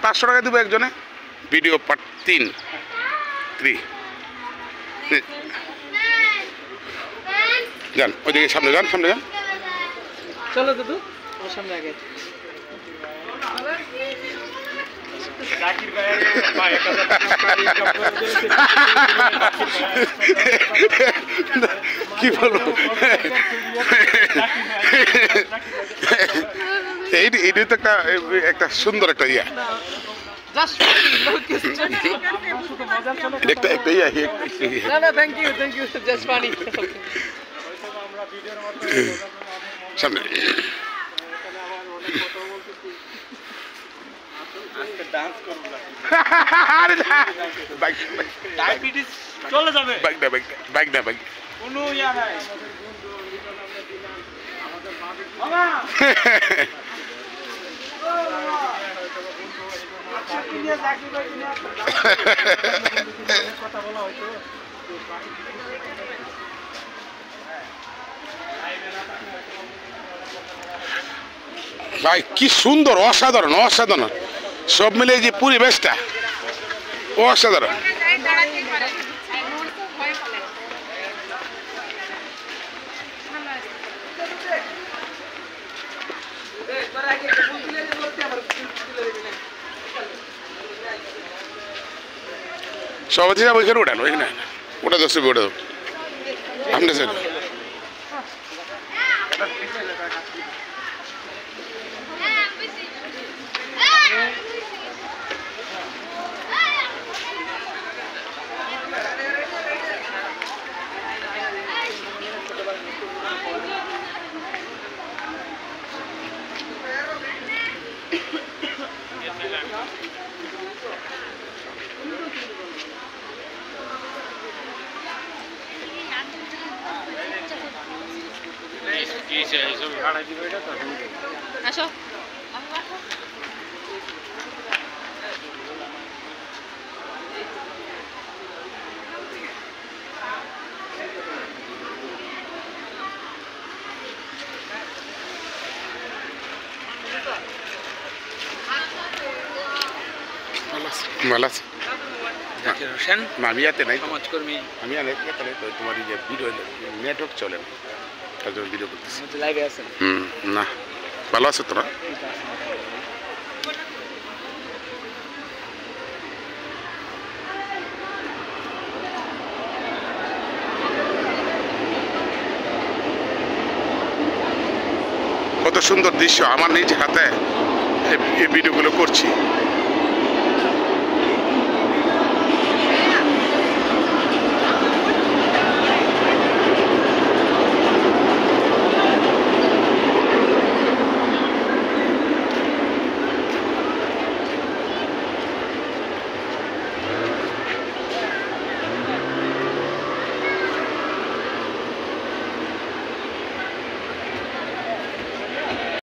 500 টাকা দেবো একজনে। ভিডিও পার্ট 3 যান ওইদিকে সামনে যান চলো দাদু ওর সামনে আগে কি বলবো এইটাই তো একটা সুন্দর একটা ইয়া সামনে চলে যাবে বাইক না কোনো ইয়া নাই কথা বলা হয়তো ভাই কি সুন্দর, অসাধারণ সব মিলে যে পরিবেশটা অসাধারণ। সবাই যাবো ওইখানে ওঠানো ওটা দশ ওটা দাও আপনি স্যার আসো ভালো আছে জাকির হোসেন আমি ইয়াতে নাই, সমাজকর্মী। আমি ইয়াতে নাই তো, তোমার যে ভিডিও নেটওয়ার্ক চলে না, তার জন্য ভিডিও করতেছি। লাইভে আছেন? না ভালো আছে তোরা? কত সুন্দর দৃশ্য, আমার নিজ হাতে এই ভিডিওগুলো করছি।